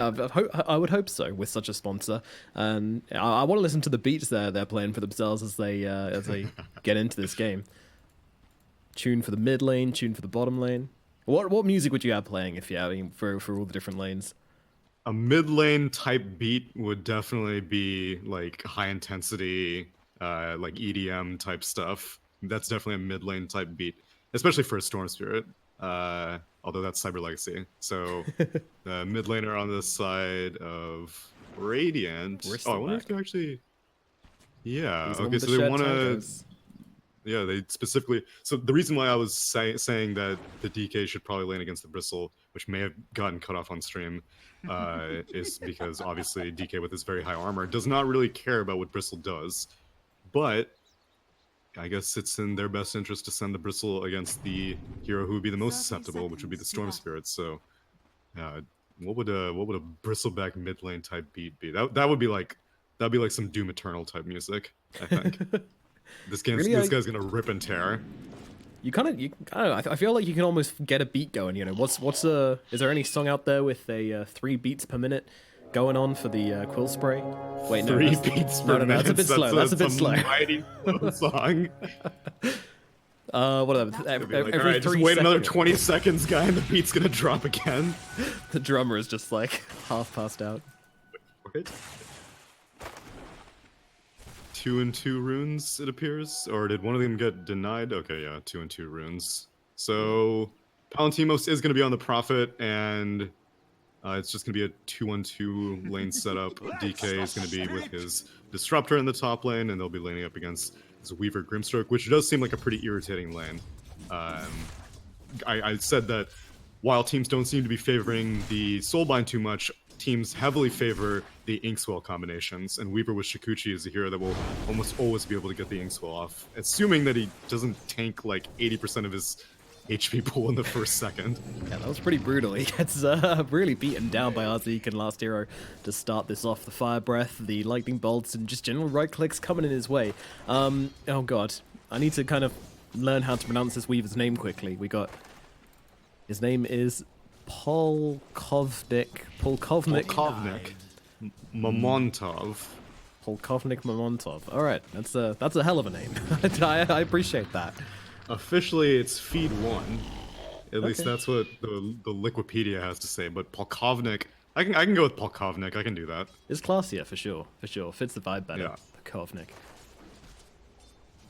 I would hope so with such a sponsor, and I want to listen to the beats they're playing for themselves as they get into this game. Tune for the mid lane, tune for the bottom lane. What music would you have playing if you're having for all the different lanes? A mid lane type beat would definitely be like high intensity, like EDM type stuff. That's definitely a mid lane type beat, especially for a Storm Spirit. Although that's Cyber Legacy. So the mid laner on the side of Radiant. Oh, I wonder if they actually. Yeah. Okay. So they want to. Yeah, they specifically. So the reason why I was saying that the DK should probably lane against the Bristle, which may have gotten cut off on stream, is because obviously DK with his very high armor does not really care about what Bristle does. But I guess it's in their best interest to send the Bristle against the hero who would be the most susceptible, which would be the Storm Spirits. So, what would a Bristleback mid lane type beat be? That would be like some Doom Eternal type music, I think. This guy's gonna rip and tear. I feel like you can almost get a beat going. You know, is there any song out there with a 3 beats per minute going on for the Quill Spray? Wait, no, 3 beats per minute. That's a bit slow. That's a bit slow. Mighty slow song. Whatever. Every all right, just wait seconds. another 20 seconds, guy, and the beat's gonna drop again. The drummer is just like half passed out. Wait. 2 and 2 runes, it appears, or did one of them get denied? Okay, yeah, 2 and 2 runes. So Palantimos is going to be on the Prophet, and it's just going to be a 2-on-2 lane setup. DK is going to be with his Disruptor in the top lane, and they'll be laning up against his Weaver Grimstroke, which does seem like a pretty irritating lane. I said that while teams don't seem to be favoring the Soulbind too much, teams heavily favor the Inkswell combinations, and Weaver with Shikuchi is a hero that will almost always be able to get the Inkswell off, assuming that he doesn't tank like 80% of his HP pool in the first second. Yeah, that was pretty brutal. He gets really beaten down by Arzik and Last Hero to start this off. The Fire Breath, the Lightning Bolts, and just general right clicks coming in his way. Oh god, I need to kind of learn how to pronounce this Weaver's name quickly. His name is Polkovnik Mamontov. Polkovnik Mamontov. All right, that's a hell of a name. I appreciate that. Officially, it's Feed 1. At least that's what the Liquipedia has to say. But Polkovnik, I can go with Polkovnik. I can do that. It's classier for sure. Fits the vibe better. Yeah. Polkovnik.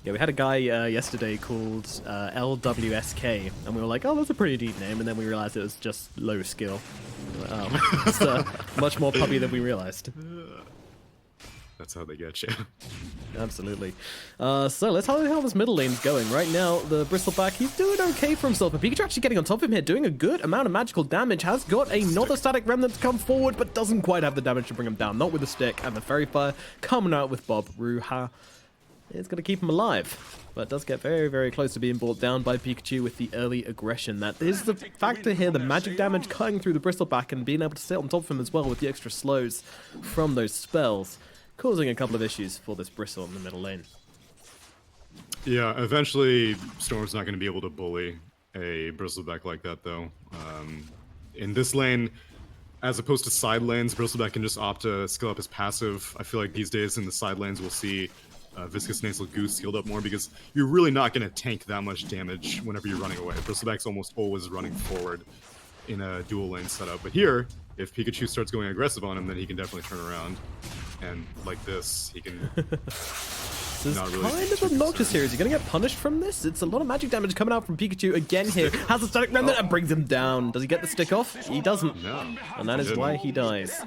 Yeah, we had a guy yesterday called LWSK, and we were like, oh, that's a pretty deep name, and then we realized it was just low skill. It's much more puppy than we realized. That's how they get you. Absolutely. So let's see how this middle lane's going. Right now, the Bristleback, he's doing okay for himself, but Pikachu actually getting on top of him here, doing a good amount of magical damage, has got another static remnant to come forward, but doesn't quite have the damage to bring him down, not with the stick, and the Fairy Fire coming out with Bob Ruha. It's going to keep him alive, but does get very, very close to being brought down by Pikachu with the early aggression. That is the factor here, the magic damage cutting through the Bristleback and being able to sit on top of him as well with the extra slows from those spells, causing a couple of issues for this Bristle in the middle lane. Yeah, eventually Storm's not going to be able to bully a Bristleback like that, though. In this lane, as opposed to side lanes, Bristleback can just opt to skill up his passive. I feel like these days in the side lanes we'll see Viscous Nasal Goose skilled up more because you're really not going to tank that much damage whenever you're running away. Bristleback's almost always running forward in a dual lane setup. But here, if Pikachu starts going aggressive on him, then he can definitely turn around. And like this, he can... This is kind of obnoxious here. Is he going to get punished from this? It's a lot of magic damage coming out from Pikachu again here. Has a static remnant and brings him down. Does he get the stick off? He doesn't. No, and that is why he dies.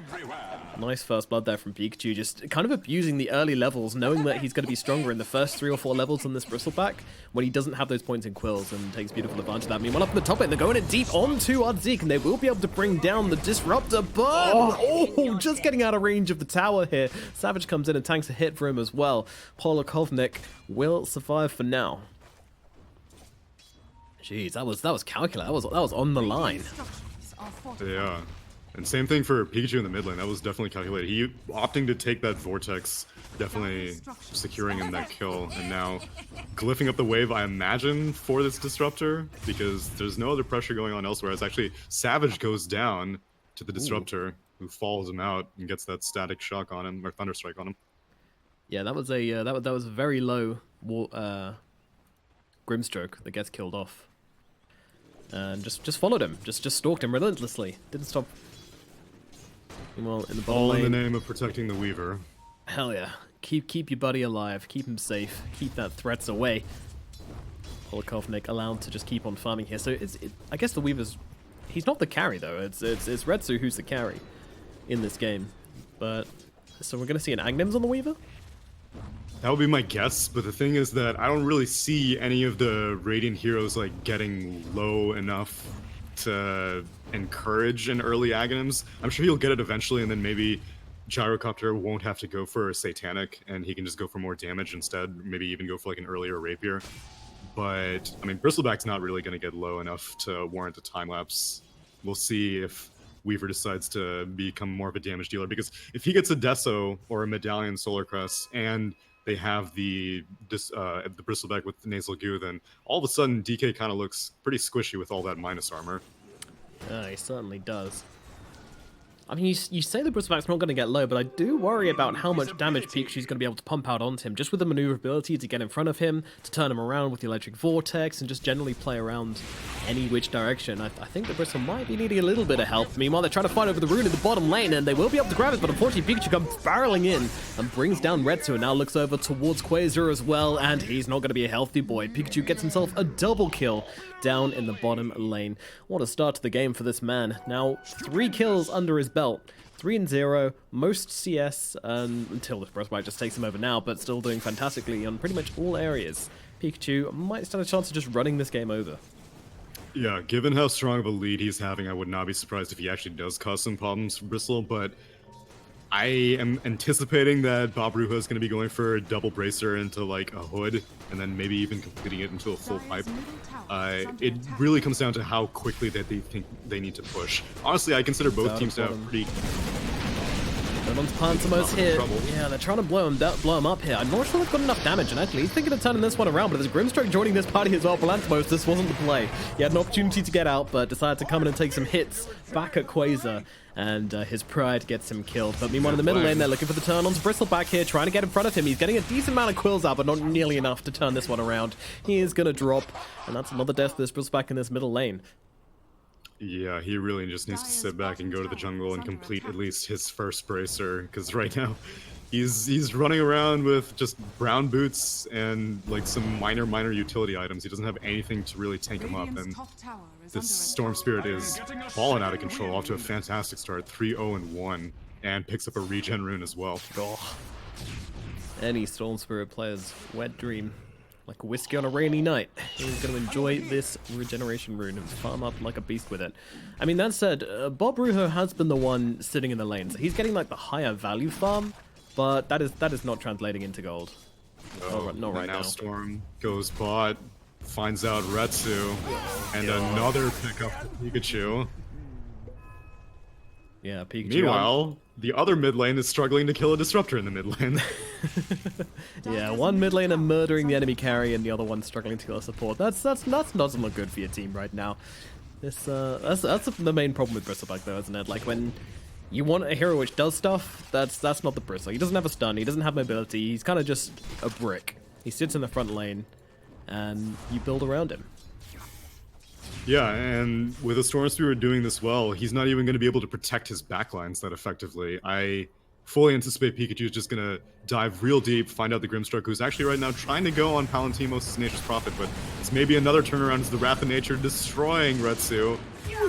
Nice first blood there from Pikachu, just kind of abusing the early levels, knowing that he's going to be stronger in the first 3 or 4 levels on this Bristleback when he doesn't have those points in Quills, and takes beautiful advantage of that. Meanwhile, up in the top lane, they're going in deep onto Arzik, and they will be able to bring down the Disruptor, but just getting out of range of the tower here. Savage comes in and tanks a hit for him as well. Polakovnik will survive for now. Jeez, that was calculated. That was on the line. Yeah. And same thing for Pikachu in the mid lane. That was definitely calculated. He opting to take that Vortex, definitely securing him that kill. And now glyphing up the wave, I imagine, for this Disruptor, because there's no other pressure going on elsewhere. It's actually Savage goes down to the Disruptor. who follows him out and gets that static shock on him, or thunder strike on him. Yeah, that was a that was a very low Grimstroke that gets killed off. And just followed him, just stalked him relentlessly. Didn't stop. Meanwhile, in the bottom All lane, in the name of protecting the Weaver. hell yeah. Keep your buddy alive, keep him safe, keep that threats away. Polkovnik allowed to just keep on farming here. So I guess the Weaver's, he's not the carry though. It's Retsu who's the carry in this game. But so we're gonna see an Agnims on the Weaver? That would be my guess, but the thing is that I don't really see any of the Radiant heroes like getting low enough to encourage an early Aghanims. I'm sure he'll get it eventually, and then maybe Gyrocopter won't have to go for a Satanic, and he can just go for more damage instead, maybe even go for like an earlier Rapier. But, I mean, Bristleback's not really going to get low enough to warrant a time-lapse. We'll see if Weaver decides to become more of a damage dealer, because if he gets a Deso or a Medallion Solar Crest, and they have the Bristleback with the Nasal Goo, then all of a sudden DK kind of looks pretty squishy with all that minus armor. He certainly does. I mean, you say the Bristleback's not going to get low, but I do worry about how much damage Pikachu's going to be able to pump out onto him, just with the maneuverability to get in front of him, to turn him around with the Electric Vortex, and just generally play around any which direction. I think the Bristle might be needing a little bit of help. Meanwhile, they're trying to fight over the rune in the bottom lane, and they will be able to grab it, but unfortunately Pikachu comes barreling in and brings down Retsu, and now looks over towards Quasar as well, and he's not going to be a healthy boy. Pikachu gets himself a double kill down in the bottom lane. What a start to the game for this man. Now, 3 kills under his belt. 3-0, most CS until the Frostbite just takes him over now, but still doing fantastically on pretty much all areas. Pikachu might stand a chance of just running this game over. Yeah, given how strong of a lead he's having, I would not be surprised if he actually does cause some problems for Bristle, but I am anticipating that Bob Ruha is going to be going for a double bracer into like a hood, and then maybe even completing it into a full pipe. It really comes down to how quickly that they think they need to push. Honestly, I consider both teams to have pretty... One's Pansamo's hit. Yeah, they're trying to blow him up here. I'm not sure they've got enough damage, and actually he's thinking of turning this one around, but there's Grimstroke joining this party as well. For Lanthimos, this wasn't the play. He had an opportunity to get out, but decided to come in and take some hits back at Quasar, and his pride gets him killed. But meanwhile, in the middle lane, they're looking for the turn on Bristleback here, trying to get in front of him. He's getting a decent amount of quills out, but not nearly enough to turn this one around. He is going to drop, and that's another death for this Bristleback in this middle lane. Yeah, he really just needs to sit back and go to the jungle and complete at least his first bracer, because right now he's running around with just brown boots and like some minor utility items. He doesn't have anything to really tank him up, and this Storm Spirit is falling out of control, off to a fantastic start, 3-0-1, and picks up a regen rune as well. Oh. Any Storm Spirit player's wet dream. Like a whiskey on a rainy night. He's going to enjoy this regeneration rune and farm up like a beast with it. I mean, that said, Bob Ruho has been the one sitting in the lane, so he's getting like the higher value farm, but that is not translating into gold. Not right now. Storm goes bot, finds out Retsu, and another pickup for Pikachu. Yeah, Pikachu. Meanwhile, the other mid lane is struggling to kill a disruptor in the mid lane. Yeah, one mid laner murdering the enemy carry and the other one struggling to kill a support. That doesn't look good for your team right now. This that's the main problem with Bristleback though, isn't it? Like when you want a hero which does stuff, that's not the Bristle. He doesn't have a stun, he doesn't have mobility, he's kind of just a brick. He sits in the front lane and you build around him. Yeah, and with a Storm Spirit doing this well, he's not even going to be able to protect his backlines that effectively. I fully anticipate Pikachu is just going to dive real deep, find out the Grimstroke, who's actually right now trying to go on Palantimos' Nature's Prophet, but it's maybe another turnaround as the Wrath of Nature destroying Retsu.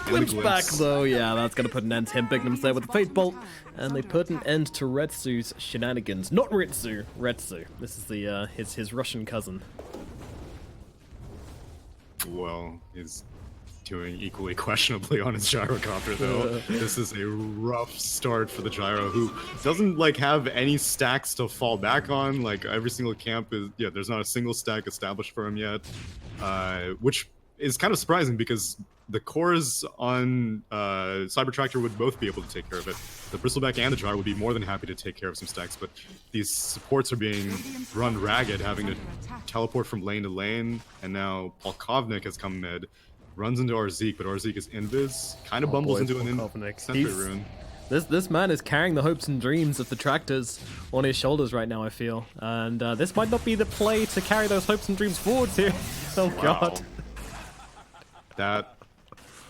Glimpse back though, yeah, that's going to put an end to him. Bignom's there with the Fate Bolt, and they put an end to Retsu's shenanigans. Not Ritsu, Retsu. This is the his Russian cousin. Well, he's doing equally questionably on his Gyrocopter though. This is a rough start for the Gyro, who doesn't like have any stacks to fall back on. Like every single camp is, yeah, there's not a single stack established for him yet, which is kind of surprising because the cores on Cyber Tractor would both be able to take care of it. The Bristleback and the Gyro would be more than happy to take care of some stacks, but these supports are being run ragged, having to teleport from lane to lane, and now Polkovnik has come mid. Runs into Arzeek, but Arzeek is invis. Kind of bumbles into an sentry rune. This man is carrying the hopes and dreams of the Tractors on his shoulders right now, I feel. And this might not be the play to carry those hopes and dreams forwards here. Oh, God. That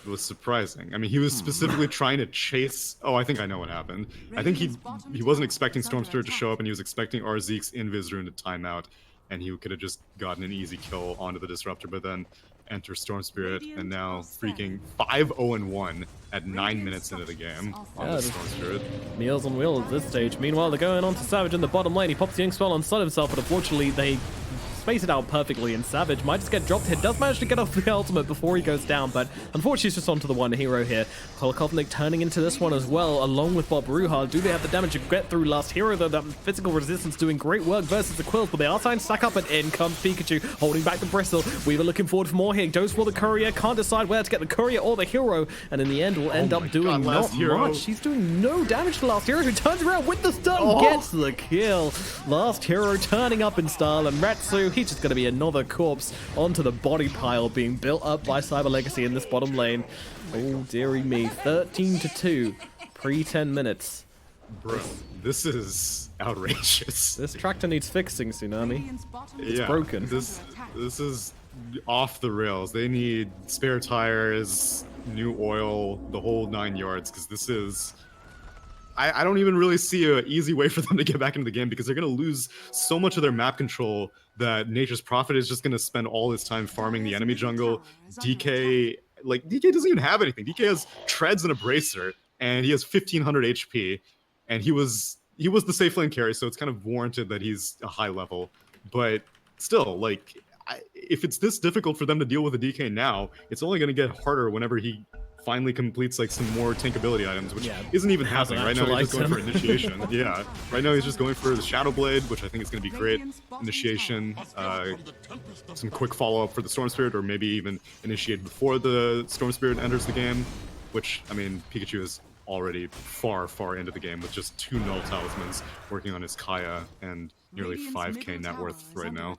was surprising. I mean, he was specifically trying to chase... Oh, I think I know what happened. I think he wasn't expecting Storm Spirit to show up, and he was expecting Arzeek's Invis Rune to timeout, and he could have just gotten an easy kill onto the Disruptor, but then enter Storm Spirit, and now freaking 5-0-1 at 9 minutes into the game on the Storm Spirit. Meals on wheels at this stage. Meanwhile, they're going on to Savage in the bottom lane. He pops the Ink Spell on side himself, but unfortunately they space it out perfectly, and Savage might just get dropped here. Does manage to get off the ultimate before he goes down, but unfortunately he's just onto the one hero here. Kolokovnik turning into this one as well, along with Bob Ruha. Do they have the damage to get through last hero, though? That physical resistance doing great work versus the Quills, but they are trying to stack up, and in comes Pikachu, holding back the Bristle. Weaver looking forward for more here. Goes for the Courier, can't decide where to get the Courier or the hero, and in the end will end up doing not much. He's doing no damage to last hero, who turns around with the stun, gets the kill. Last hero turning up in style, and Retsu, he's just going to be another corpse onto the body pile being built up by Cyber Legacy in this bottom lane. Oh, dearie me. 13-2, pre-10 minutes. Bro, this is outrageous. This Tractor needs fixing, Tsunami. It's broken. This is off the rails. They need spare tires, new oil, the whole 9 yards, because this is... I don't even really see an easy way for them to get back into the game, because they're going to lose so much of their map control that Nature's Prophet is just going to spend all his time farming the enemy jungle. DK doesn't even have anything. DK has treads and a bracer, and he has 1500 HP, and he was the safe lane carry, so it's kind of warranted that he's a high level. But still, like, if it's this difficult for them to deal with a DK now, it's only going to get harder whenever he finally completes like some more tankability items, which isn't even happening right now. He's just going for initiation. Right now he's just going for the Shadow Blade, which I think is going to be great. Initiation, some quick follow-up for the Storm Spirit, or maybe even initiate before the Storm Spirit enters the game, which, I mean, Pikachu is already far into the game with just 2 Null Talismans working on his Kaya and nearly 5k net worth right now.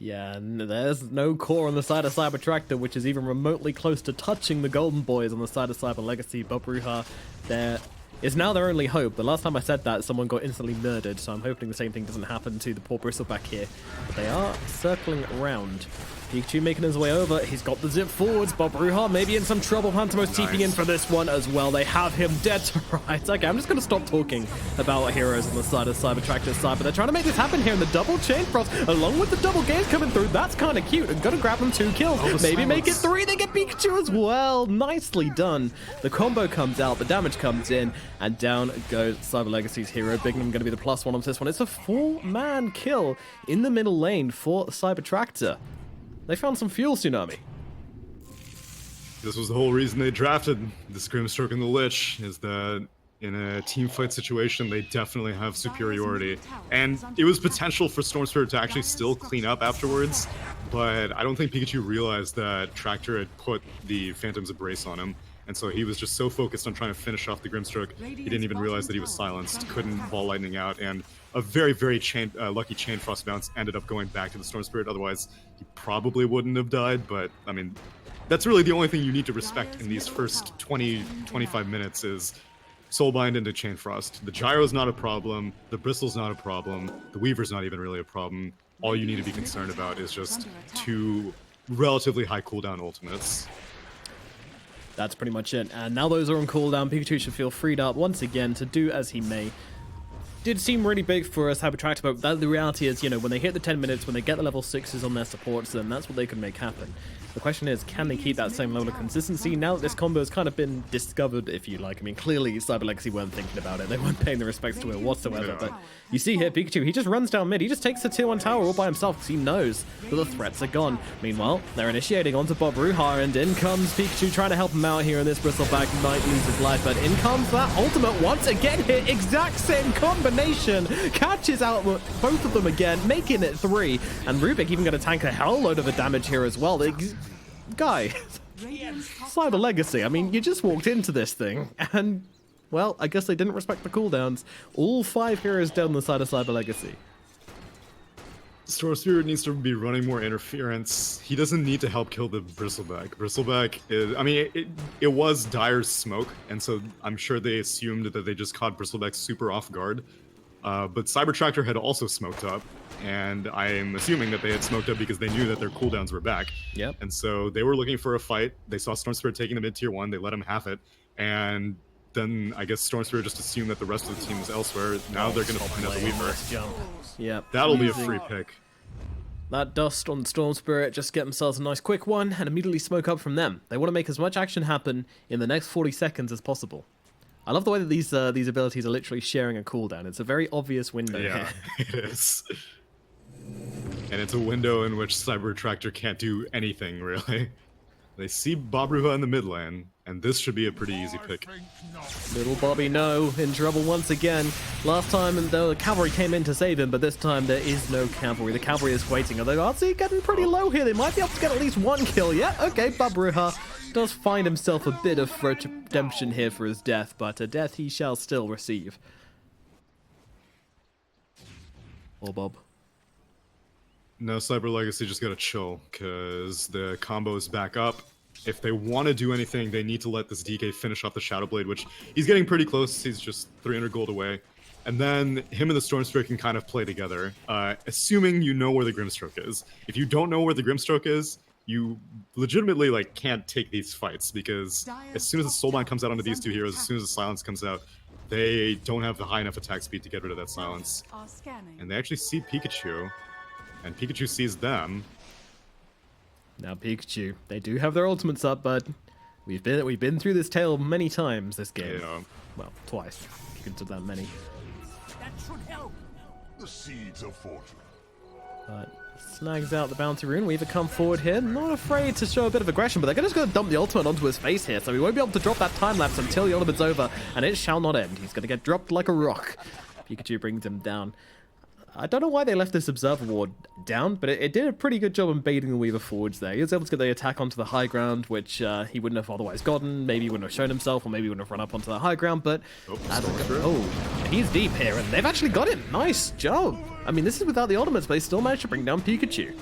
Yeah, and there's no core on the side of Cyber Tractor, which is even remotely close to touching the Golden Boys on the side of Cyber Legacy. Bob Ruha, there is now their only hope. The last time I said that, someone got instantly murdered, so I'm hoping the same thing doesn't happen to the poor Bristleback here. But they are circling around. Pikachu making his way over. He's got the zip forwards. Bob Ruha maybe in some trouble. Phantomos TPing in for this one as well. They have him dead to rights. Okay, I'm just going to stop talking about heroes on the side of Cyber Tractor's side, but they're trying to make this happen here in the double chain frost, along with the double gaze coming through. That's kind of cute. I'm going to grab them 2 kills. Maybe make it 3. They get Pikachu as well. Nicely done. The combo comes out. The damage comes in, and down goes Cyber Legacy's hero. Bignum going to be the +1 on this one. It's a 4-man kill in the middle lane for Cyber Tractor. They found some fuel, Tsunami. This was the whole reason they drafted the Grimstroke and the Lich, is that in a team fight situation, they definitely have superiority. And it was potential for Storm Spirit to actually still clean up afterwards, but I don't think Pikachu realized that Tractor had put the Phantom's Embrace on him. And so he was just so focused on trying to finish off the Grimstroke, he didn't even realize that he was silenced, couldn't ball lightning out, and a very lucky Chain Frost bounce ended up going back to the Storm Spirit. Otherwise, he probably wouldn't have died, but, I mean, that's really the only thing you need to respect in these first 20-25 minutes is Soulbind into Chain Frost. The Gyro's not a problem, the Bristle's not a problem, the Weaver's not even really a problem. All you need to be concerned about is just 2 relatively high cooldown ultimates. That's pretty much it. And now those are on cooldown. Pikachu should feel freed up once again to do as he may. Did seem really big for us, Cyber Tractor, but the reality is, you know, when they hit the 10 minutes, when they get the level 6s on their supports, then that's what they can make happen. The question is, can they keep that same level of consistency now that this combo has kind of been discovered, if you like? I mean, clearly Cyber Legacy weren't thinking about it. They weren't paying the respects to it whatsoever. But you see here, Pikachu, he just runs down mid. He just takes the tier 1 tower all by himself because he knows that the threats are gone. Meanwhile, they're initiating onto Bob Ruha, and in comes Pikachu trying to help him out here, and this Bristleback might lose his life. But in comes that ultimate once again here. Exact same combination. Catches out both of them again, making it 3. And Rubik even going to tank a hell load of the damage here as well. Guy, Cyber Legacy, I mean, you just walked into this thing, and, well, I guess they didn't respect the cooldowns. All 5 heroes down the side of Cyber Legacy. Storm Spirit needs to be running more interference. He doesn't need to help kill the Bristleback. Bristleback is, I mean, it was Dire's smoke, and so I'm sure they assumed that they just caught Bristleback super off guard. But Cyber Tractor had also smoked up, and I'm assuming that they had smoked up because they knew that their cooldowns were back. Yep. And so they were looking for a fight. They saw Storm Spirit taking the mid tier 1, they let him have it, and then I guess Storm Spirit just assumed that the rest of the team was elsewhere. Now they're going to find out the Weaver. Jump. Yep. That'll be a free pick. That dust on Storm Spirit, just get themselves a nice quick one and immediately smoke up from them. They want to make as much action happen in the next 40 seconds as possible. I love the way that these abilities are literally sharing a cooldown. It's a very obvious window Yeah, here. it is. And it's a window in which Cyber Tractor can't do anything, really. They see Bobruha in the mid lane, and this should be a pretty easy pick. Little Bobby, no, in trouble once again. Last time, the cavalry came in to save him, but this time there is no cavalry. The cavalry is waiting. Although RC getting pretty low here. They might be able to get at least one kill. Yeah, okay, Bobruha does find himself a bit of redemption here for his death, but a death he shall still receive. Or Bob. No, Cyber Legacy just gotta chill, because the combo is back up. If they want to do anything, they need to let this DK finish off the Shadow Blade, which he's getting pretty close. He's just 300 gold away. And then him and the Storm Spirit can kind of play together, assuming you know where the Grimstroke is. If you don't know where the Grimstroke is, you legitimately like can't take these fights, because as soon as the Soulbind comes out onto these two heroes, as soon as the Silence comes out, they don't have the high enough attack speed to get rid of that Silence. And they actually see Pikachu, and Pikachu sees them. Now Pikachu, they do have their ultimates up, but we've been through this tale many times this game. Yeah. Well, twice. You can do that many. That should help. The seeds of fortune. But snags out the bounty rune. Weaver come forward here, not afraid to show a bit of aggression, but they're just going to dump the ultimate onto his face here, so he won't be able to drop that time lapse until the ultimate's over, and it shall not end. He's going to get dropped like a rock. Pikachu brings him down. I don't know why they left this Observer Ward down, but it did a pretty good job in baiting the Weaver forwards there. He was able to get the attack onto the high ground, which he wouldn't have otherwise gotten. Maybe he wouldn't have shown himself, or maybe he wouldn't have run up onto the high ground, but... he's deep here, and they've actually got him. Nice job. I mean, this is without the ultimates, but they still managed to bring down Pikachu.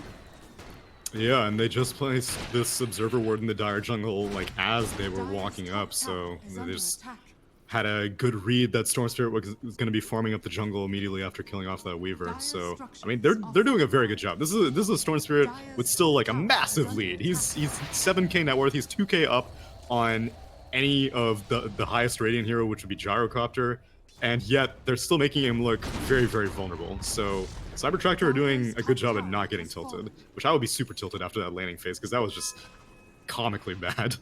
Yeah, and they just placed this Observer Ward in the Dire jungle, like, as they were walking up, so they just had a good read that Storm Spirit was going to be farming up the jungle immediately after killing off that Weaver. So, I mean, they're doing a very good job. This is a Storm Spirit with still, like, a massive lead. He's 7k net worth, he's 2k up on any of the highest Radiant hero, which would be Gyrocopter, and yet they're still making him look very, very vulnerable. So Cyber Tractor are doing a good job at not getting tilted, which I would be super tilted after that laning phase, because that was just comically bad.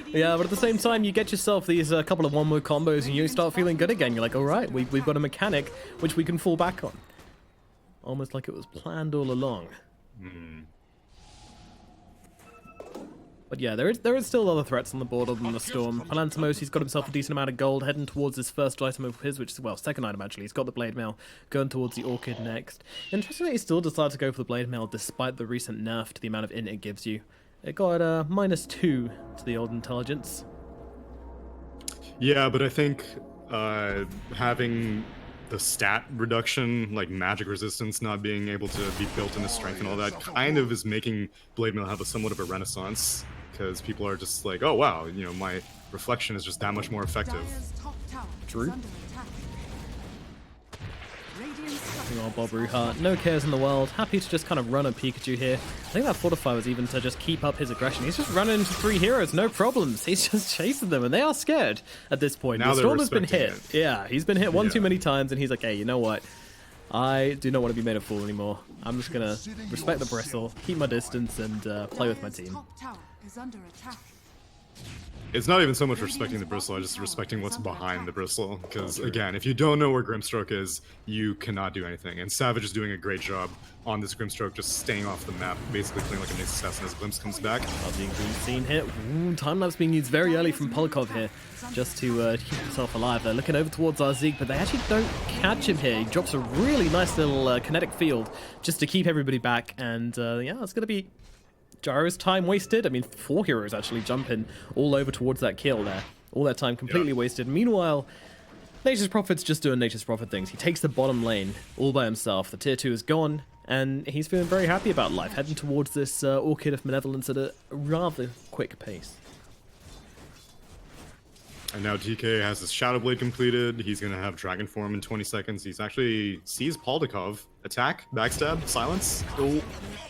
Yeah, but at the same time, you get yourself these couple of one-move combos and you start feeling good again. You're like, all right, we've got a mechanic which we can fall back on. Almost like it was planned all along. But yeah, there is still other threats on the board other than the Storm. Palantimos, he's got himself a decent amount of gold, heading towards his first item of his, which is, well, second item actually. He's got the Blade Mail, going towards the Orchid next. Interestingly, he still decided to go for the Blade Mail despite the recent nerf to the amount of int it gives you. It got -2 to the old intelligence. Yeah, but I think having the stat reduction, like magic resistance not being able to be built into strength and all that, kind of is making Blade Mail have a somewhat of a renaissance, because people are just like, oh wow, you know, my reflection is just that much more effective. True. Oh, Bobruha, no cares in the world, happy to just kind of run a Pikachu here. I think that Fortify was even to just keep up his aggression. He's just running into 3 heroes, no problems. He's just chasing them, and they are scared at this point. Now the Storm has been hit. it. Yeah, he's been hit one too many times, and he's like, hey, you know what? I do not want to be made a fool anymore. I'm just going to respect the bristle, keep my distance, and play with my team. It's not even so much respecting the bristle, I'm just respecting what's behind the bristle. Because, again, if you don't know where Grimstroke is, you cannot do anything. And Savage is doing a great job on this Grimstroke, just staying off the map, basically playing like a mixed assassin as Glimpse comes back. Being seen here. Time-lapse being used very early from Polikov here, just to keep himself alive. They're looking over towards Arzeek, but they actually don't catch him here. He drops a really nice little kinetic field just to keep everybody back. And, yeah, it's going to be Gyro's time wasted. I mean, 4 heroes actually jumping all over towards that kill there. All that time completely wasted. Meanwhile, Nature's Prophet's just doing Nature's Prophet things. He takes the bottom lane all by himself. The tier 2 is gone, and he's feeling very happy about life, heading towards this Orchid of Malevolence at a rather quick pace. And now DK has his Shadow Blade completed. He's going to have Dragon Form in 20 seconds. He's actually sees Paldikov. Attack, backstab, silence. Oh,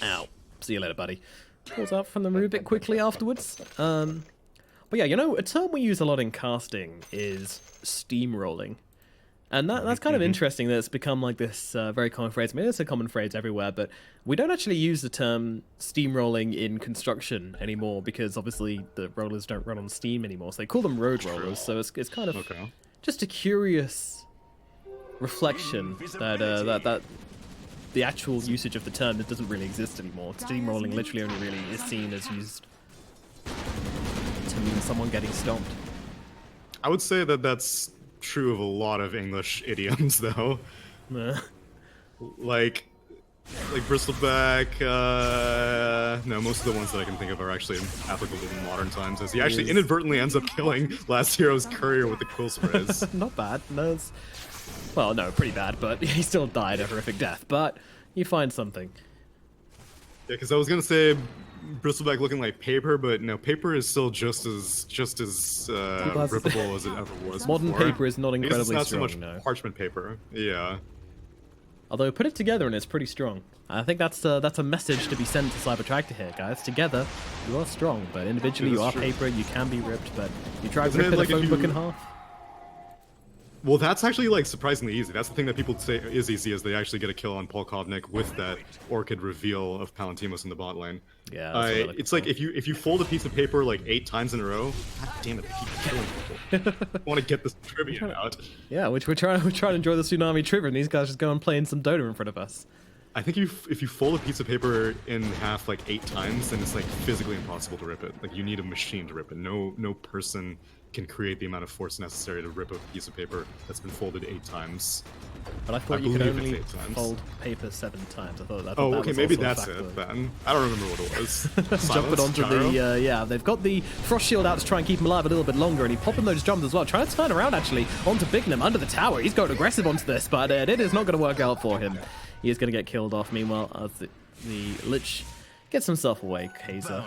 ow. See you later, buddy. Pulls out from the Rubik quickly afterwards. But yeah, you know, a term we use a lot in casting is steamrolling. And that's kind of interesting that it's become like this very common phrase. I mean, it's a common phrase everywhere, but we don't actually use the term steamrolling in construction anymore because obviously the rollers don't run on steam anymore. So they call them road rollers. So it's kind of just a curious reflection that the actual usage of the term doesn't really exist anymore. Steamrolling literally only really is seen as used to mean someone getting stomped. I would say that that's true of a lot of English idioms, though. Like bristleback. No, most of the ones that I can think of are actually applicable in modern times, as he actually inadvertently ends up killing last hero's courier with the quill sprays. Not bad. No, it's... Well, no, pretty bad, but he still died a horrific death. But you find something. Yeah, because I was gonna say bristleback looking like paper, but no, paper is still just as rippable as it ever was. Modern before. paper is not incredibly it's not strong, so much no. parchment paper. Yeah. Although put it together and it's pretty strong. I think that's a message to be sent to TRAKTOR here, guys. Together, you are strong, but individually you are paper. You can be ripped, but you try ripping a phone book in half. Well, that's actually like surprisingly easy. That's the thing that people say is easy, is they actually get a kill on Polkovnik with that Orchid reveal of Palantimos in the bot lane. Yeah, it's like if you fold a piece of paper like 8 times in a row, god damn it, they keep killing people. I want to get this trivia out. Yeah, which we're trying to enjoy the Tsunami trivia, and these guys just go and play in some Dota in front of us. I think if you fold a piece of paper in half like 8 times, then it's like physically impossible to rip it. Like you need a machine to rip it. No person can create the amount of force necessary to rip a piece of paper that's been folded 8 times. But I thought you could only fold paper 7 times. I thought that okay, was maybe also a that's factor. it then. I don't remember what it was. Jumping onto gyro? the, yeah, they've got the Frost Shield out to try and keep him alive a little bit longer, and he's popping those jumps as well, trying to turn around actually onto Bignum under the tower. He's going aggressive onto this, but it is not going to work out for him. He is going to get killed off. Meanwhile, as the Lich gets himself away, Kaiser.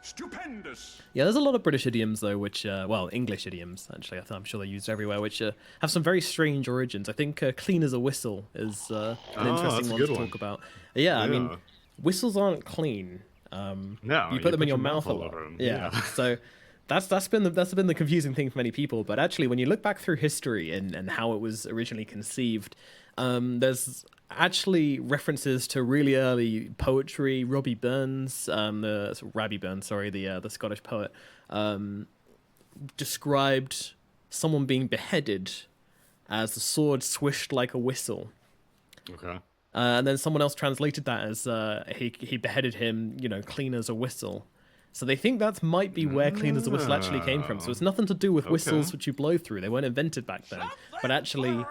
Stupendous. Yeah, there's a lot of British idioms though, which, well, English idioms actually. I'm sure they're used everywhere, which have some very strange origins. I think "clean as a whistle" is an interesting one to talk about. Yeah, I mean, whistles aren't clean. No, you put them in your mouth a lot. Yeah, so that's been the confusing thing for many people. But actually, when you look back through history and how it was originally conceived, there's actually references to really early poetry. Robbie Burns, Rabbie Burns, sorry, the Scottish poet, described someone being beheaded as the sword swished like a whistle. Okay. And then someone else translated that as he beheaded him, clean as a whistle. So they think that might be where clean as a whistle actually came from. So it's nothing to do with whistles which you blow through. They weren't invented back then. But actually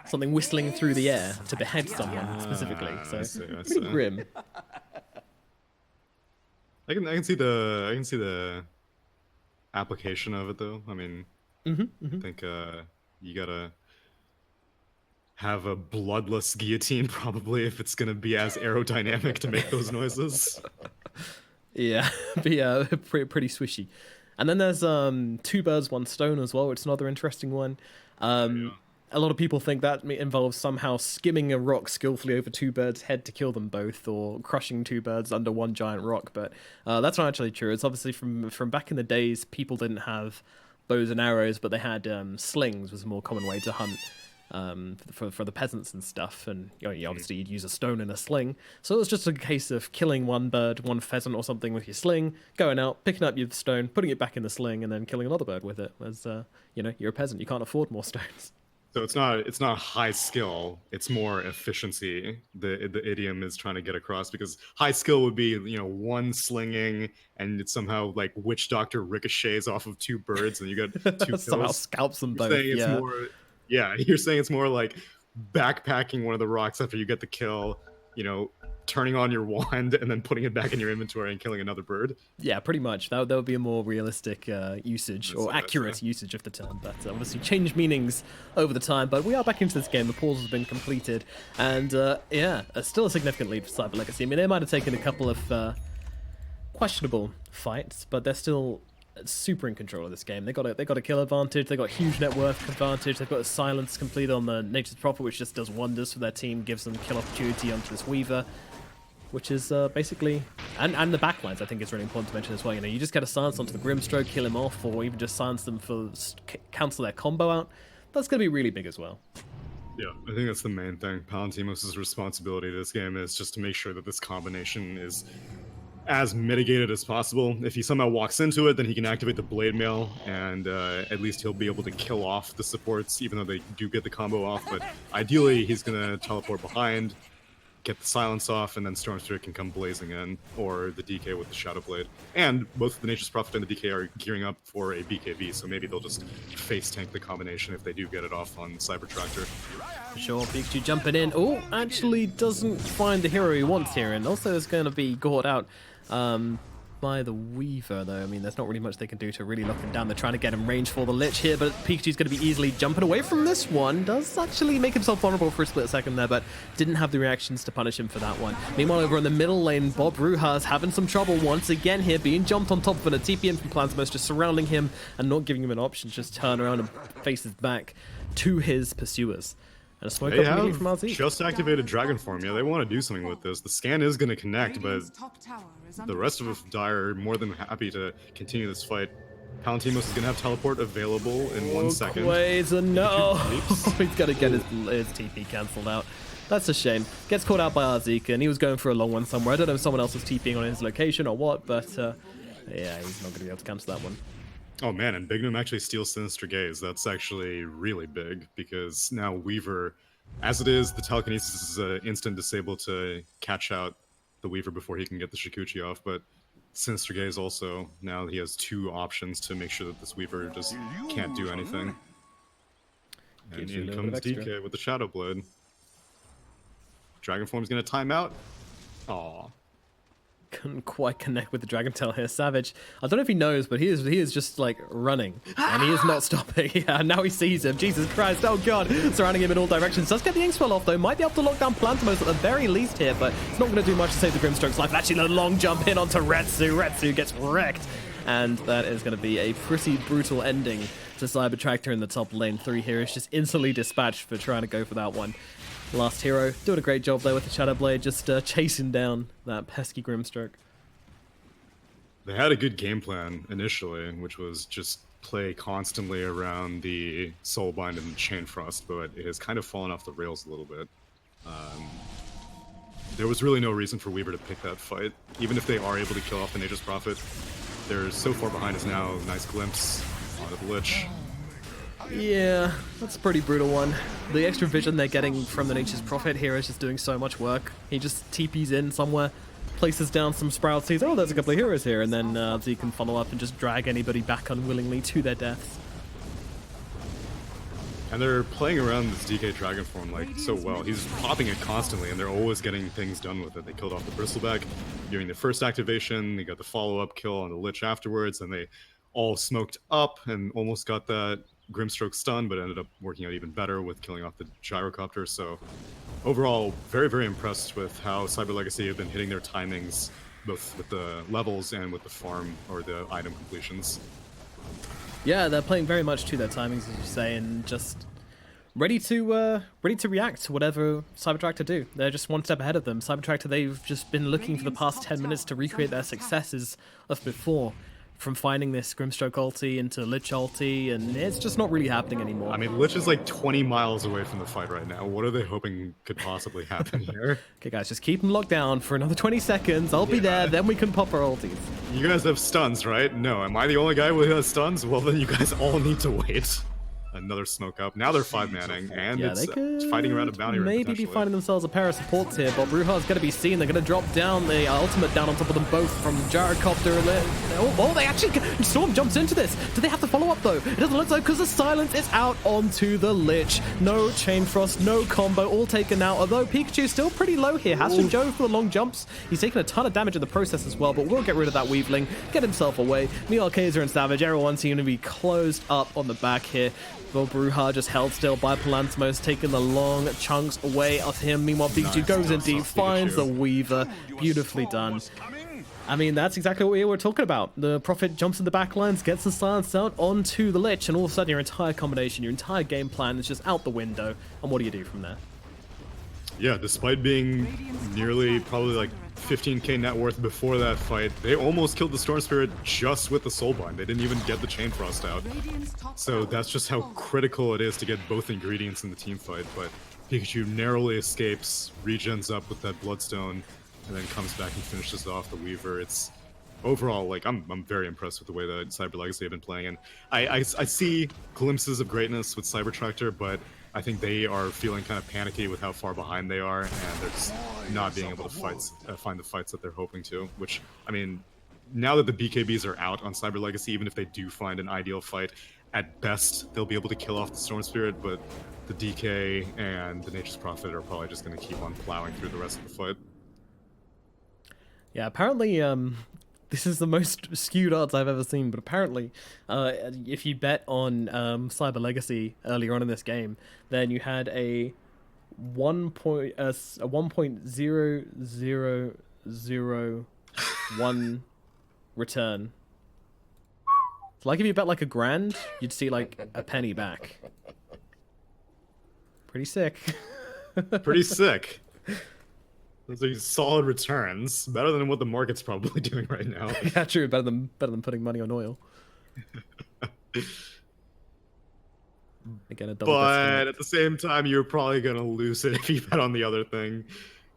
something whistling through the air to behead someone specifically. So I see. pretty grim. I can see the application of it though. I mean, I think you gotta have a bloodless guillotine probably if it's gonna be as aerodynamic to make those noises. Yeah, but yeah, pretty swishy. And then there's 2 birds, 1 stone as well. It's another interesting one. A lot of people think that involves somehow skimming a rock skillfully over 2 birds' head to kill them both, or crushing 2 birds under 1 giant rock. But that's not actually true. It's obviously from back in the days, people didn't have bows and arrows, but they had slings was a more common way to hunt. For the peasants and stuff, and obviously you'd use a stone and a sling, so it was just a case of killing 1 bird, 1 pheasant or something with your sling, going out, picking up your stone, putting it back in the sling, and then killing another bird with it. As you're a peasant, you can't afford more stones. So it's not high skill, it's more efficiency. The idiom is trying to get across, because high skill would be 1 slinging and it's somehow like witch doctor ricochets off of 2 birds and you get 2 kills. Somehow scalps them both. Yeah, you're saying it's more like backpacking one of the rocks after you get the kill, turning on your wand and then putting it back in your inventory and killing another bird. Yeah, pretty much. That would be a more realistic usage, or accurate usage of the term. But obviously changed meanings over the time. But we are back into this game. The pause has been completed. And yeah, still a significant lead for Cyber Legacy. I mean, they might have taken a couple of questionable fights, but they're still super in control of this game. They got a kill advantage, they got huge net worth advantage, they've got a silence complete on the Nature's Prophet, which just does wonders for their team, gives them kill opportunity onto this Weaver, which is basically, and the backlines I think is really important to mention as well. You know, you just get a silence onto the Grimstroke, kill him off, or even just silence them for cancel their combo out. That's going to be really big as well. Yeah, I think that's the main thing. Palantimos' responsibility this game is just to make sure that this combination is as mitigated as possible. If he somehow walks into it, then he can activate the Blade Mail, and at least he'll be able to kill off the supports, even though they do get the combo off. But ideally, he's going to teleport behind, get the silence off, and then Stormspirit can come blazing in, or the DK with the Shadow Blade. And both the Nature's Prophet and the DK are gearing up for a BKB, so maybe they'll just face tank the combination if they do get it off on Cyber Tractor. For sure, Pikachu jumping in. Oh, actually doesn't find the hero he wants here, and also is going to be caught out by the Weaver, though. I mean, there's not really much they can do to really lock him down. They're trying to get him range for the Lich here, but Pikachu's going to be easily jumping away from this one. Does actually make himself vulnerable for a split second there, but didn't have the reactions to punish him for that one. Meanwhile, over in the middle lane, Bob Ruha's having some trouble once again here, being jumped on top of, and a TP in from Plantimos, just surrounding him and not giving him an option, just turn around and face his back to his pursuers. And a smoke up immediately from RZ. Just activated Dragon Form. Yeah, they want to do something with this. The scan is going to connect, but the rest of Dire are more than happy to continue this fight. Palantimos is going to have teleport available in 1 second. Quasar, no! He's got to get his TP cancelled out. That's a shame. Gets caught out by Arzika, and he was going for a long one somewhere. I don't know if someone else was TPing on his location or what, but yeah, he's not going to be able to cancel that one. Oh man, and Bignum actually steals Sinister Gaze. That's actually really big, because now Weaver, as it is, the telekinesis is an instant disable to catch out the Weaver before he can get the Shikuchi off, but Sinister Gaze also, now he has 2 options to make sure that this Weaver just can't do anything. And in comes DK with the Shadow Blade. Dragon Form's gonna time out. Aww. Couldn't quite connect with the Dragon Tail here. Savage, I don't know if he knows, but he is just like running, and he is not stopping. Yeah, now he sees him. Jesus Christ, oh god, surrounding him in all directions. Does get the ink spell off though, might be able to lock down Plantimos at the very least here, but it's not going to do much to save the Grimstroke's life. Actually, a long jump in onto Retsu. Retsu gets wrecked, and that is going to be a pretty brutal ending to Cyber Tractor in the top lane. 3 here is just instantly dispatched for trying to go for that one. Last hero doing a great job there with the Shadow Blade, just chasing down that pesky Grimstroke. They had a good game plan initially, which was just play constantly around the Soulbind and the Chain Frost, but it has kind of fallen off the rails a little bit. There was really no reason for Weaver to pick that fight. Even if they are able to kill off the Nature's Prophet, they're so far behind us now. Nice glimpse onto the Lich. Yeah, that's a pretty brutal one. The extra vision they're getting from the Nature's Prophet here is just doing so much work. He just TPs in somewhere, places down some sprouts, sees, oh, there's a couple of heroes here, and then Z can funnel up and just drag anybody back unwillingly to their deaths. And they're playing around this DK Dragon Form like so well. He's popping it constantly, and they're always getting things done with it. They killed off the Bristleback during the first activation, they got the follow-up kill on the Lich afterwards, and they all smoked up and almost got that Grimstroke stun, but ended up working out even better with killing off the Gyrocopter. So overall, very, very impressed with how Cyber Legacy have been hitting their timings, both with the levels and with the farm or the item completions. Yeah, they're playing very much to their timings, as you say, and just ready to react to whatever Cyber Tractor do. They're just one step ahead of them. Cyber Tractor, they've just been looking for the past 10 minutes to recreate their successes of before. From finding this Grimstroke ulti into Lich ulti, and it's just not really happening anymore. I mean, Lich is like 20 miles away from the fight right now. What are they hoping could possibly happen here? Okay, guys, just keep them locked down for another 20 seconds. I'll be there, then we can pop our ultis. You guys have stuns, right? No. Am I the only guy who has stuns? Well, then you guys all need to wait. Another smoke up. Now they're 5-manning, and Yeah, it's they could fighting around a bounty ring, maybe be potentially. finding themselves a pair of supports here, but Brujar's going to be seen. They're going to drop down the ultimate down on top of them both from Gyrocopter. Oh, they actually... Storm jumps into this. Do they have to follow up, though? It doesn't look so, because the silence is out onto the Lich. No Chain Frost, no combo, all taken out, although Pikachu's still pretty low here. Has to Joe for the long jumps. He's taken a ton of damage in the process as well, but we'll get rid of that Weaveling, get himself away. Meanwhile, Kaiser and Savage, everyone seem to be closed up on the back here. Well, Brujar just held still by Palantimos, taking the long chunks away of him. Meanwhile, Pikachu goes in deep, finds the Weaver. Beautifully done. I mean, that's exactly what we were talking about. The Prophet jumps in the back lines, gets the silence out onto the Lich, and all of a sudden your entire combination, your entire game plan is just out the window. And what do you do from there? Yeah, despite being nearly probably like 15k net worth before that fight, they almost killed the Storm Spirit just with the Soulbind. They didn't even get the Chain Frost out. So that's just how critical it is to get both ingredients in the team fight. But Pikachu narrowly escapes, regens up with that Bloodstone, and then comes back and finishes off the Weaver. It's overall, like, I'm very impressed with the way that Cyber Legacy have been playing. And I see glimpses of greatness with Cyber Tractor, but I think they are feeling kind of panicky with how far behind they are, and they're just not being able to find the fights that they're hoping to. Which, I mean, now that the BKBs are out on Cyber Legacy, even if they do find an ideal fight, at best they'll be able to kill off the Storm Spirit, but the DK and the Nature's Prophet are probably just going to keep on plowing through the rest of the fight. Yeah, apparently, this is the most skewed odds I've ever seen, but apparently, if you bet on Cyber Legacy earlier on in this game, then you had a 1.0001 return. So like if you bet like $1,000, you'd see like a penny back. Pretty sick. Pretty sick. Those are solid returns, better than what the market's probably doing right now. Yeah, true. Better than putting money on oil. Again, a double. But at the same time, you're probably gonna lose it if you bet on the other thing,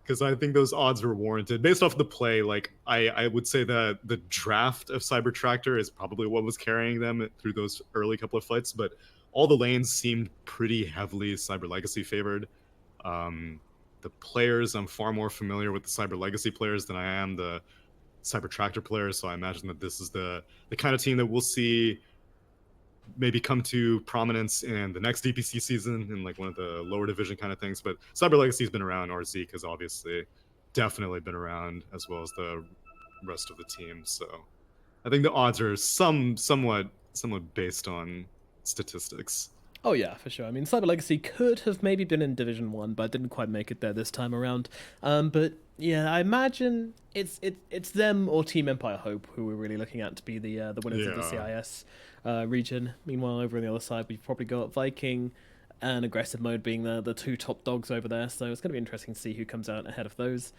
because I think those odds were warranted based off the play. Like I would say that the draft of Cyber Tractor is probably what was carrying them through those early couple of fights, but all the lanes seemed pretty heavily Cyber Legacy favored. The players, I'm far more familiar with the Cyber Legacy players than I am the Cyber Tractor players, so I imagine that this is the kind of team that we'll see maybe come to prominence in the next DPC season in like one of the lower division kind of things. But Cyber Legacy's been around, RZ has obviously definitely been around, as well as the rest of the team. So I think the odds are somewhat based on statistics. Oh yeah, for sure. I mean, Cyber Legacy could have maybe been in Division 1, but didn't quite make it there this time around. But yeah, I imagine it's them or Team Empire Hope who we're really looking at to be the winners of the CIS region. Meanwhile, over on the other side, we've probably got Viking and Aggressive Mode being the two top dogs over there, so it's going to be interesting to see who comes out ahead of those.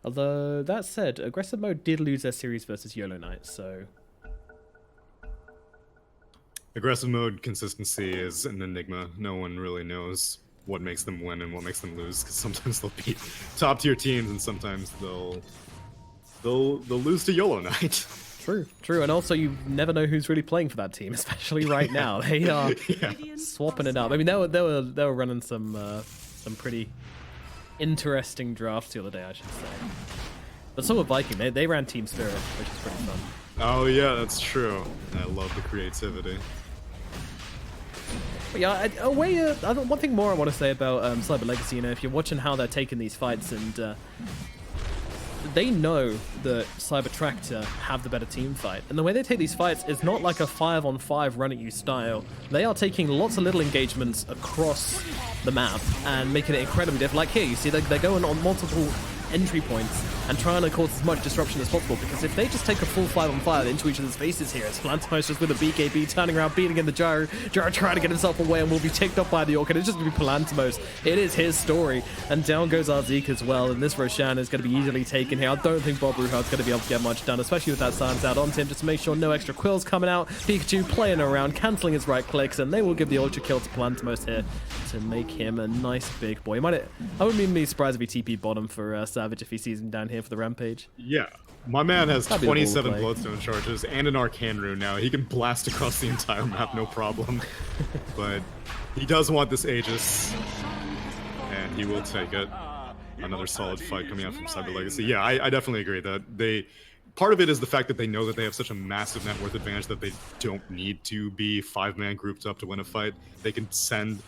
Although, that said, Aggressive Mode did lose their series versus YOLO Knight, so... Aggressive Mode consistency is an enigma. No one really knows what makes them win and what makes them lose, because sometimes they'll beat top tier teams and sometimes they'll lose to YOLO Knight. True, and also you never know who's really playing for that team, especially right now. They are swapping it up. I mean, they were running some pretty interesting drafts the other day, I should say. But so were Viking. They ran Team Spirit, which is pretty fun. Oh yeah, that's true. I love the creativity. But yeah, one thing more I want to say about Cyber Legacy, if you're watching how they're taking these fights, and they know that Cyber Tractor have the better team fight. And the way they take these fights is not like a 5-on-5 run-at-you style. They are taking lots of little engagements across the map and making it incredibly difficult. Like here, you see they're going on multiple entry points and trying to cause as much disruption as possible, because if they just take a full 5-on-5 into each other's faces here, it's Palantimos just with a BKB turning around, beating in the Gyro trying to get himself away and will be ticked up by the Orc, and it's just going to be Palantimos. It is his story, and down goes Arzik as well, and this Roshan is going to be easily taken here. I don't think Bob Ruhar's going to be able to get much done, especially with that silence out onto him, just to make sure no extra quills coming out. Pikachu playing around, cancelling his right clicks, and they will give the ultra kill to Palantimos here to make him a nice big boy. I wouldn't even be surprised if he TP bottom for Savage if he sees him down here for the rampage. Yeah, My man has That'd be a 27 play. Bloodstone charges and an Arcane Rune now. He can blast across the entire map, no problem. But he does want this Aegis, and he will take it. Another solid fight coming out from Cyber Legacy. Yeah, I definitely agree that part of it is the fact that they know that they have such a massive net worth advantage that they don't need to be 5-man grouped up to win a fight. They can send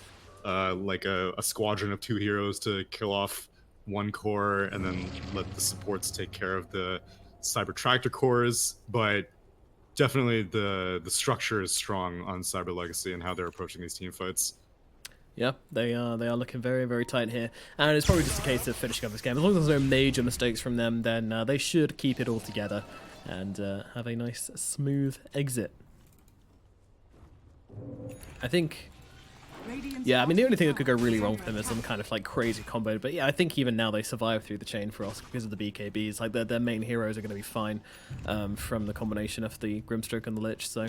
like a squadron of 2 heroes to kill off 1 core and then let the supports take care of the Cyber TRAKTOR cores. But definitely the structure is strong on Cyber Legacy and how they're approaching these team fights. Yeah, they are looking very, very tight here. And it's probably just a case of finishing up this game. As long as there's no major mistakes from them, then they should keep it all together and have a nice, smooth exit. I think... Yeah, I mean, the only thing that could go really wrong for them is some kind of, like, crazy combo. But yeah, I think even now they survive through the chain for us because of the BKBs. Like, their main heroes are going to be fine from the combination of the Grimstroke and the Lich, so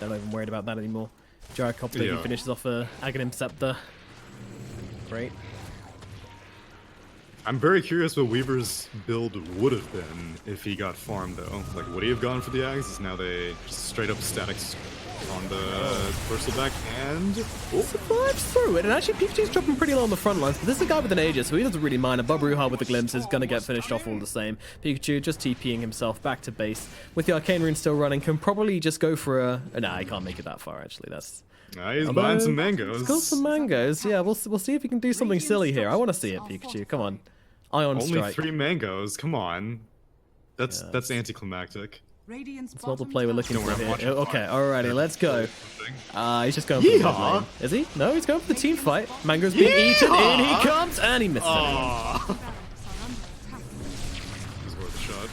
they're not even worried about that anymore. Gyrocopter finishes off a Aghanim Scepter. Great. I'm very curious what Weaver's build would have been if he got farmed, though. Like, would he have gone for the Ags? Now they just straight up statics on the Bristleback and... Survives through it, and actually Pikachu's dropping pretty low on the front lines, but this is a guy with an Aegis, so he doesn't really mind, and Bubruha with the Glimpse is going to get finished off all the same. Pikachu just TPing himself back to base, with the Arcane Rune still running, can probably just go for a... Nah, he can't make it that far, actually, that's... He's buying some mangoes. He's got some mangoes, yeah, we'll see if he can do something silly here. I want to see it, Pikachu, come on. Ion Only Strike. 3 mangoes, come on. That's anticlimactic. It's not the play we're looking for here. Okay, alrighty, let's go. He's just going for the mid lane. Is he? No, he's going for the team fight. Mango's being eaten, in he comes, and he missed it. He's worth a shot.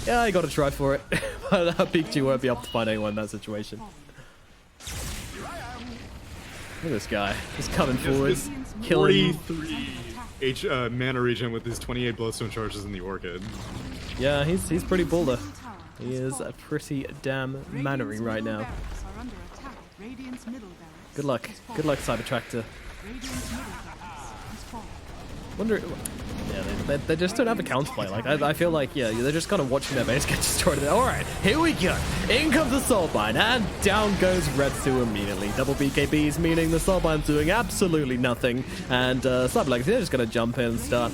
Yeah, he got to try for it. But Pikachu won't be able to find anyone in that situation. Look at this guy. He's coming forwards, killing. 43 mana regen with his 28 Bloodstone charges in the Orchid. Yeah, he's pretty baller. He is pretty damn mannery right now. Good luck. Good luck, Cyber TRAKTOR. Wonder... Yeah, they just don't have a counterplay. Like, I feel like, yeah, they're just kind of watching their base get destroyed. Alright, here we go. In comes the Soulbind, and down goes Retsu immediately. Double BKBs, meaning the Soulbind's doing absolutely nothing. And Cyber Legacy, they're just going to jump in and start.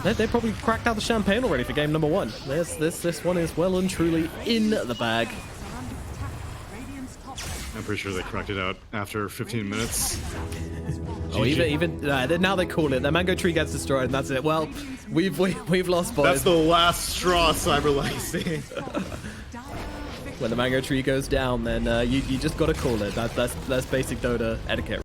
They probably cracked out the champagne already for game number 1. This one is well and truly in the bag. I'm pretty sure they cracked it out after 15 minutes. Oh, even now they call it. The mango tree gets destroyed, and that's it. Well, we've lost, boys. That's the last straw, Cyber Legacy. When the mango tree goes down, then you just gotta call it. That's basic Dota etiquette.